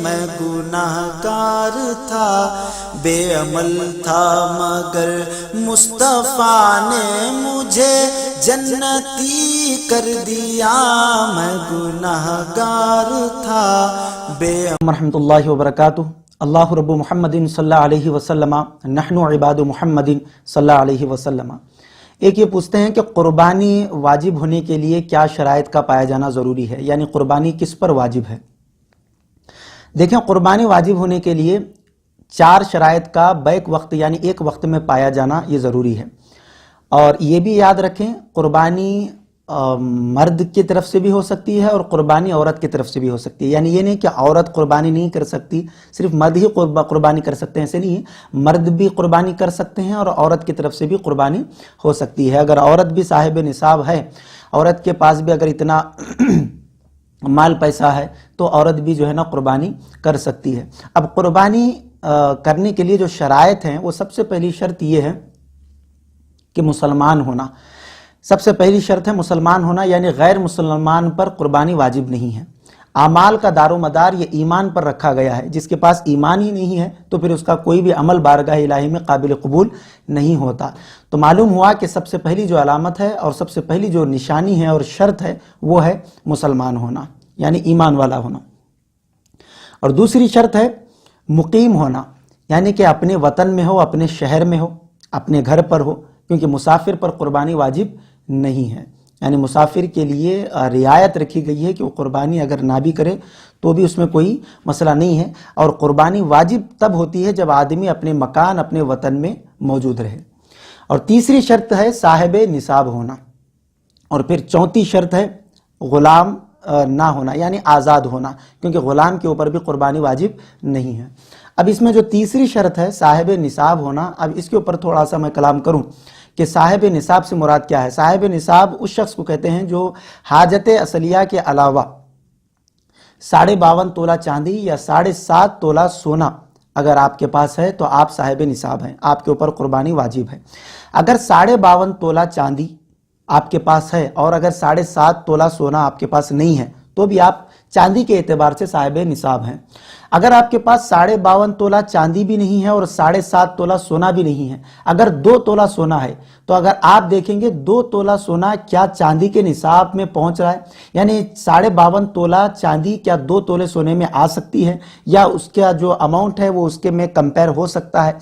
میں گنہگار تھا، بے عمل تھا مگر مصطفیٰ نے مجھے جنتی کر دیا، میں گنہگار تھا بے ورحمۃ اللہ وبرکاتہ۔ اللہ رب محمد صلی اللہ علیہ وسلم، نحن عباد محمد صلی اللہ علیہ وسلم۔ ایک یہ پوچھتے ہیں کہ قربانی واجب ہونے کے لیے کیا شرائط کا پایا جانا ضروری ہے، یعنی قربانی کس پر واجب ہے؟ دیکھیں، قربانی واجب ہونے کے لیے 4 شرائط کا بیک وقت یعنی ایک وقت میں پایا جانا یہ ضروری ہے۔ اور یہ بھی یاد رکھیں، قربانی مرد کی طرف سے بھی ہو سکتی ہے اور قربانی عورت کی طرف سے بھی ہو سکتی ہے، یعنی یہ نہیں کہ عورت قربانی نہیں کر سکتی، صرف مرد ہی قربانی کر سکتے ہیں، ایسے نہیں، مرد بھی قربانی کر سکتے ہیں اور عورت کی طرف سے بھی قربانی ہو سکتی ہے۔ اگر عورت بھی صاحب نصاب ہے، عورت کے پاس بھی اگر اتنا مال پیسہ ہے تو عورت بھی جو ہے نا قربانی کر سکتی ہے۔ اب قربانی کرنے کے لیے جو شرائط ہیں، وہ سب سے پہلی شرط یہ ہے کہ مسلمان ہونا۔ سب سے پہلی شرط ہے مسلمان ہونا، یعنی غیر مسلمان پر قربانی واجب نہیں ہے۔ اعمال کا دار و مدار یہ ایمان پر رکھا گیا ہے، جس کے پاس ایمان ہی نہیں ہے تو پھر اس کا کوئی بھی عمل بارگاہ الہی میں قابل قبول نہیں ہوتا۔ تو معلوم ہوا کہ سب سے پہلی جو علامت ہے اور سب سے پہلی جو نشانی ہے اور شرط ہے وہ ہے مسلمان ہونا، یعنی ایمان والا ہونا۔ اور دوسری شرط ہے مقیم ہونا، یعنی کہ اپنے وطن میں ہو، اپنے شہر میں ہو، اپنے گھر پر ہو، کیونکہ مسافر پر قربانی واجب نہیں ہے۔ یعنی مسافر کے لیے رعایت رکھی گئی ہے کہ وہ قربانی اگر نہ بھی کرے تو بھی اس میں کوئی مسئلہ نہیں ہے، اور قربانی واجب تب ہوتی ہے جب آدمی اپنے مکان، اپنے وطن میں موجود رہے۔ اور تیسری شرط ہے صاحب نصاب ہونا، اور پھر چوتھی شرط ہے غلام نہ ہونا، یعنی آزاد ہونا، کیونکہ غلام کے اوپر بھی قربانی واجب نہیں ہے۔ اب اس میں جو تیسری شرط ہے صاحب نصاب ہونا، اب اس کے اوپر تھوڑا سا میں کلام کروں کہ صاحب نصاب سے مراد کیا ہے۔ صاحب نصاب اس شخص کو کہتے ہیں جو حاجت اصلیہ کے علاوہ 52.5 تولہ چاندی یا 7.5 تولہ سونا اگر آپ کے پاس ہے تو آپ صاحب نصاب ہیں، آپ کے اوپر قربانی واجب ہے۔ اگر 52.5 تولہ چاندی آپ کے پاس ہے اور اگر 7.5 تولہ سونا آپ کے پاس نہیں ہے تو بھی آپ چاندی کے اعتبار سے صاحب نصاب ہیں۔ اگر آپ کے پاس 52.5 تولہ چاندی بھی نہیں ہے اور 7.5 تولہ سونا بھی نہیں ہے، اگر 2 تولہ سونا ہے تو اگر آپ دیکھیں گے 2 تولہ سونا کیا چاندی کے نصاب میں پہنچ رہا ہے، یعنی 52.5 تولہ چاندی کیا 2 تولے سونے میں آ سکتی ہے، یا اس کا جو اماؤنٹ ہے وہ اس کے میں کمپیر ہو سکتا ہے۔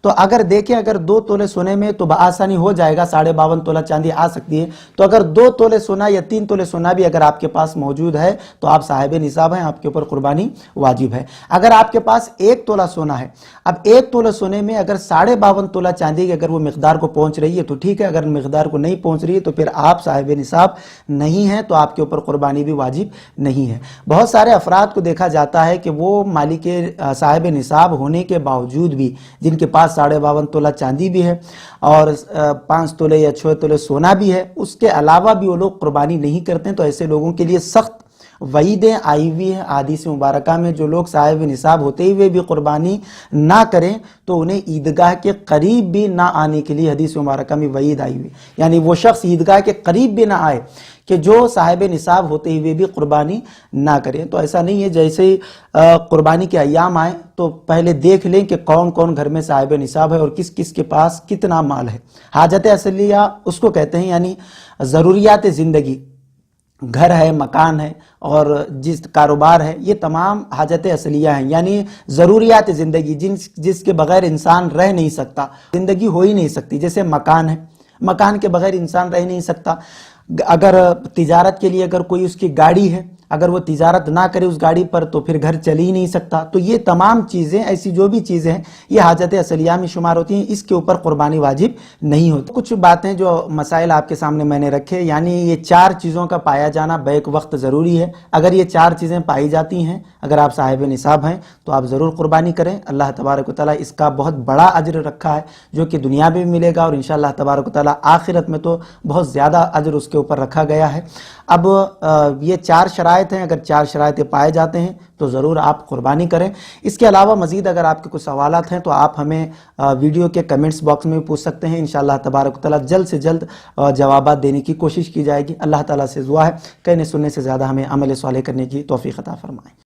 تو اگر دیکھیں اگر 2 تولے سونے میں تو بآسانی ہو جائے گا، 52.5 تولہ چاندی آ سکتی ہے، تو اگر 2 تولے سونا یا 3 تولے سونا بھی اگر آپ کے پاس موجود ہے تو آپ صاحب نصاب ہیں، آپ کے اوپر قربانی واجب ہے۔ اگر آپ کے پاس 1 تولہ سونا ہے، اب 1 تولہ سونے میں اگر 52.5 تولہ چاندی کی اگر وہ مقدار کو پہنچ رہی ہے تو ٹھیک ہے، اگر مقدار کو نہیں پہنچ رہی ہے تو پھر آپ صاحب نصاب نہیں ہیں، تو آپ کے اوپر قربانی بھی واجب نہیں ہے۔ بہت سارے افراد کو دیکھا جاتا ہے کہ وہ مالک صاحب نصاب ہونے کے باوجود بھی، جن کے پاس 52.5 تولہ چاندی بھی ہے اور 5 تولے یا 6 تولے سونا بھی ہے، اس کے علاوہ بھی وہ لوگ قربانی نہیں کرتے ہیں، تو ایسے لوگوں کے لیے سخت وعیدیں آئی ہوئی ہیں احادیث مبارکہ میں۔ جو لوگ صاحب نصاب ہوتے ہوئے بھی قربانی نہ کریں تو انہیں عیدگاہ کے قریب بھی نہ آنے کے لیے حدیث مبارکہ میں وعید آئی ہوئی، یعنی وہ شخص عیدگاہ کے قریب بھی نہ آئے کہ جو صاحب نصاب ہوتے ہوئے بھی قربانی نہ کریں۔ تو ایسا نہیں ہے، جیسے ہی قربانی کے ایام آئیں تو پہلے دیکھ لیں کہ کون کون گھر میں صاحب نصاب ہے اور کس کس کے پاس کتنا مال ہے۔ حاجت اصلیہ اس کو کہتے ہیں، یعنی ضروریات زندگی، گھر ہے، مکان ہے اور جس کاروبار ہے، یہ تمام حاجت اصلیہ ہیں، یعنی ضروریات زندگی جس کے بغیر انسان رہ نہیں سکتا، زندگی ہو ہی نہیں سکتی۔ جیسے مکان ہے، مکان کے بغیر انسان رہ نہیں سکتا۔ اگر تجارت کے لیے اگر کوئی اس کی گاڑی ہے، اگر وہ تجارت نہ کرے اس گاڑی پر تو پھر گھر چل ہی نہیں سکتا۔ تو یہ تمام چیزیں، ایسی جو بھی چیزیں ہیں، یہ حاجت اصلیہ میں شمار ہوتی ہیں، اس کے اوپر قربانی واجب نہیں ہوتی۔ کچھ باتیں جو مسائل آپ کے سامنے میں نے رکھے، یعنی یہ 4 چیزوں کا پایا جانا بیک وقت ضروری ہے۔ اگر یہ 4 چیزیں پائی جاتی ہیں، اگر آپ صاحب نصاب ہیں تو آپ ضرور قربانی کریں۔ اللہ تبارک و تعالیٰ اس کا بہت بڑا اجر رکھا ہے، جو کہ دنیا میں بھی ملے گا اور انشاءاللہ تبارک و تعالیٰ آخرت میں تو بہت زیادہ اجر اس کے اوپر رکھا گیا ہے۔ اب یہ 4 شرائط ہیں، اگر 4 شرائط پائے جاتے ہیں تو ضرور آپ قربانی کریں۔ اس کے علاوہ مزید اگر آپ کے کچھ سوالات ہیں تو آپ ہمیں ویڈیو کے کمنٹس باکس میں پوچھ سکتے ہیں، انشاءاللہ تبارک و تعالیٰ جلد سے جلد جوابات دینے کی کوشش کی جائے گی۔ اللہ تعالیٰ سے دعا ہے کہنے سننے سے زیادہ ہمیں عمل صالح کرنے کی توفیق عطا فرمائے۔